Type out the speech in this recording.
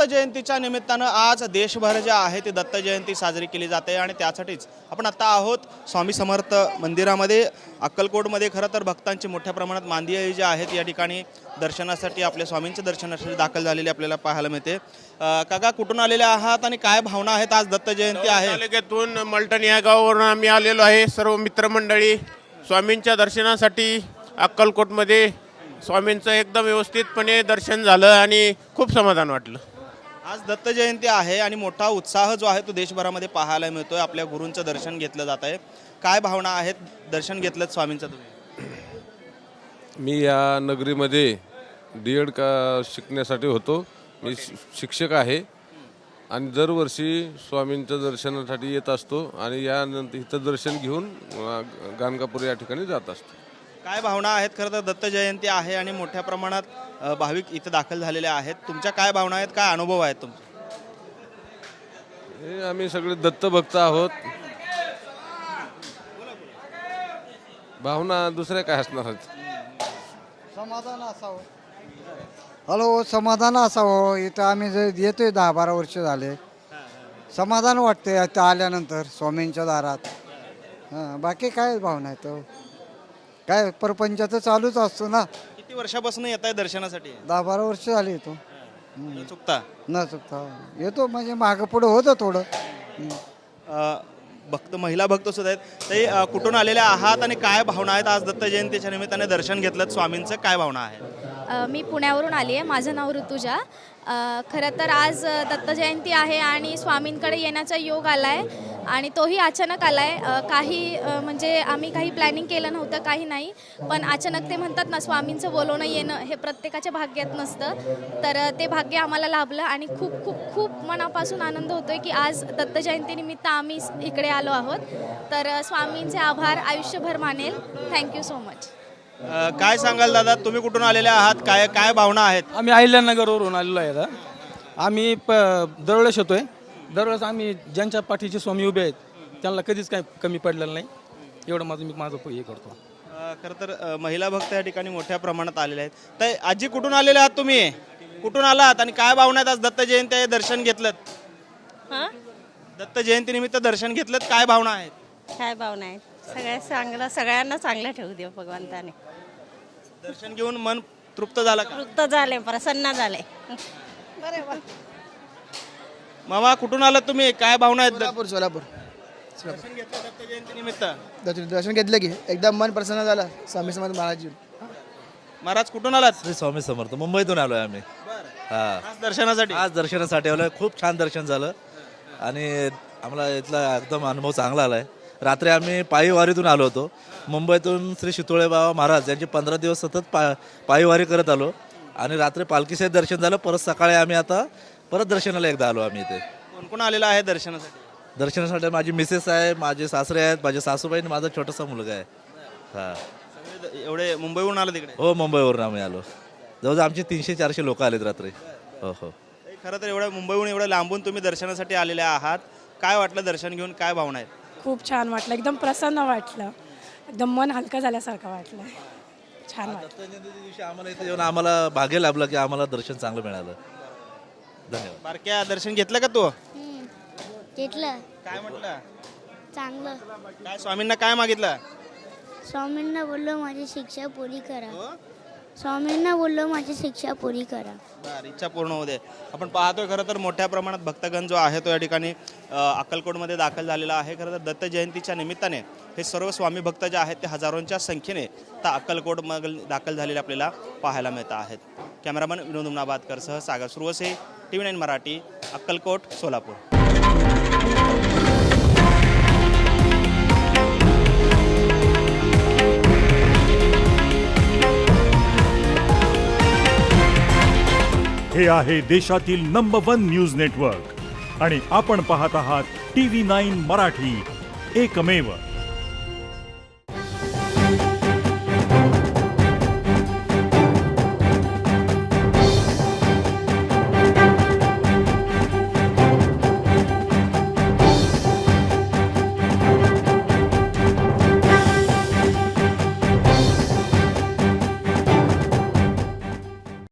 जयंतीच्या निमित्तानं आज देशभर जे आहे ते दत्त जयंती साजरी केली जाते आणि त्यासाठीच आपण आता आहोत स्वामी समर्थ मंदिरामध्ये अक्कलकोटमध्ये। खरं तर भक्तांची मोठ्या प्रमाणात मांदियाळी जी आहेत या ठिकाणी दर्शनासाठी आपल्या स्वामींच्या दर्शनासाठी दाखल झालेली आपल्याला पाहायला मिळते। काका कुठून आलेले आहात आणि काय भावना आहेत? आज दत्त जयंती आहे। तालुक्यातून मलटण या गावावरून आम्ही आलेलो आहे। सर्व मित्रमंडळी स्वामींच्या दर्शनासाठी अक्कलकोटमध्ये स्वामींचं एकदम व्यवस्थितपणे दर्शन झालं आणि खूप समाधान वाटलं। आज दत्त जयंती आहे आणि मोठा उत्साह जो आहे तो देशभरामध्ये पाहायला मिळतोय। आपल्या गुरूंचं दर्शन घेतलं जात आहे। काय भावना आहेत? दर्शन घेतलं स्वामींचं तुम्ही? मी या नगरीमध्ये D.Ed का शिकण्यासाठी होतो। मी शिक्षक आहे आणि दरवर्षी स्वामींच्या दर्शनासाठी येत असतो आणि यानंतर इथं दर्शन घेऊन गाणगापूर या ठिकाणी जात असतो। काय भावना आहेत? खरं तर दत्त जयंती आहे आणि मोठ्या प्रमाणात भाविक इथं दाखल झालेले आहेत। तुमच्या काय भावना आहेत? काय अनुभव आहेत तुमचे? हे आम्ही सगळे दत्त भक्त आहोत। भावना दुसऱ्या काय असणार आहेत? समाधान असावं। हॅलो, समाधान असावं। इथं आम्ही येतोय 10-12 वर्ष झाले। समाधान वाटते इथं आल्यानंतर स्वामींच्या दारात। बाकी काय भावना आहेत? काय परपंचाचं चालूच असतो ना। किती वर्षापासून येत आहे दर्शनासाठी? 10-12 वर्ष झाली येतो। न चुकता न चुकता येतो, म्हणजे मागं पुढं होतं थोडं। भक्त महिला भक्त सुद्धा आहेत। ते कुठून आलेल्या आहात आणि काय भावना आहेत? आज दत्त जयंतीच्या निमित्ताने दर्शन घेतलं स्वामींचं, काय भावना आहे? मी पुण्यावरून आली आहे। माझं नाव ऋतुजा। खरं तर आज दत्त जयंती आहे आणि स्वामींकडे येण्याचा योग आला आहे आणि तोही अचानक आला आहे। काही म्हणजे आम्ही काही प्लॅनिंग केलं नव्हतं, काही नाही, पण अचानक ते म्हणतात ना, स्वामींचं बोलवणं येणं हे प्रत्येकाच्या भाग्यात नसतं। तर ते भाग्य आम्हाला लाभलं आणि खूप खूप खूप मनापासून आनंद होतोय की आज दत्त जयंतीनिमित्त आम्ही इकडे आलो आहोत। तर स्वामींचे आभार आयुष्यभर मानेल। Thank you so much. काय सांगाल दादा, तुम्ही कुठून आलेले आहात? काय काय भावना आहेत? आम्ही अहिल्यानगरवरून आलेलो आहे। आम्ही दरवेळेस येतोय। दरवेळेस आम्ही ज्यांच्या पाठीचे स्वामी उभे आहेत त्यांना कधीच काय कमी पडलेलं नाही। एवढं माझं हे करतो। खरं तर महिला भक्त या ठिकाणी मोठ्या प्रमाणात आलेले आहेत। तर आजी कुठून आलेले आहात तुम्ही? कुठून आलात आणि काय भावना आहेत? आज दत्त जयंती आहे, दर्शन घेतलं? दत्त जयंती निमित्त दर्शन घेतलं, काय भावना आहेत? काय भावना आहे? सगळ्यांना चांगलं ठेवू दे भगवंताने। दर्शन घेऊन मन तृप्त झालं का? तृप्त झाले, प्रसन्न झाले। मामा कुठून आलात तुम्ही? काय भावना आहेत? सोलापूर दर्शन घेतलं दत्त जयंती निमित्त? दर्शन घेतलं की एकदम मन प्रसन्न झालं स्वामी समर्थ महाराज। महाराज कुठून आलात? श्री स्वामी समर्थ मुंबईतून आलोय आम्ही। आज दर्शनासाठी? आज दर्शनासाठी आलोय। खूप छान दर्शन झालं आणि आम्हाला इथला एकदम अनुभव चांगला आलाय। रात्री आम्ही पायी वारीतून आलो होतो मुंबईतून। श्री शितोळे बाबा महाराज यांची 15 दिवस सतत पायी वारी करत आलो आणि रात्री पालखीसहित दर्शन झालं। परत सकाळी आम्ही आता परत दर्शनाला एकदा आलो आम्ही इथे। कोण कोण आलेला आहे दर्शनासाठी? दर्शनासाठी माझी मिसेस आहे, माझे सासरे आहेत, माझे सासूबाई आणि माझा छोटासा मुलगा आहे। एवढे मुंबईहून आलं तिकडे? हो, मुंबईवरून आम्ही आलो। जवळजवळ आमचे 300-400 लोक आलेत रात्री। हो हो। खरं तर एवढं मुंबईहून एवढं लांबून तुम्ही दर्शनासाठी आलेले आहात, काय वाटलं दर्शन घेऊन? काय भावना आहेत? खूप छान वाटलं, एकदम प्रसन्न वाटलं, एकदम मन हलकं झाल्यासारखं वाटलं। छान वाटलं। दत्त जयंतीच्या दिवशी आम्हाला इथे येऊन आम्हाला भाग्य लाभलं की आम्हाला दर्शन चांगलं मिळालं। धन्यवाद। बारक्या, दर्शन घेतलं का तू? घेतलं। काय म्हटलं? चांगलं। काय स्वामींना काय मागितलं? स्वामींना बोललो माझी शिक्षा पुरी करा। स्वामींना बोललो माझी शिक्षा पुरी करा। बरं, इच्छा पूर्ण होऊ दे। आपण पाहतोय खरं तर मोठ्या प्रमाणात भक्तगण जो आहे तो या ठिकाणी अक्कलकोटमध्ये दाखल झालेला आहे। खरं तर दत्त जयंतीच्या निमित्ताने हे सर्व स्वामी भक्त जे आहेत ते हजारोंच्या संख्येने आता अक्कलकोटमध्ये दाखल झालेले आपल्याला पाहायला मिळत आहेत। कॅमेरामन विनोद उमनाबादकरसह सागर सुरवसे, TV9 मराठी, अक्कलकोट, सोलापूर। हे आहे देशातील नंबर 1 न्यूज नेटवर्क आणि आपण पाहत आहात TV9 मराठी, एकमेव।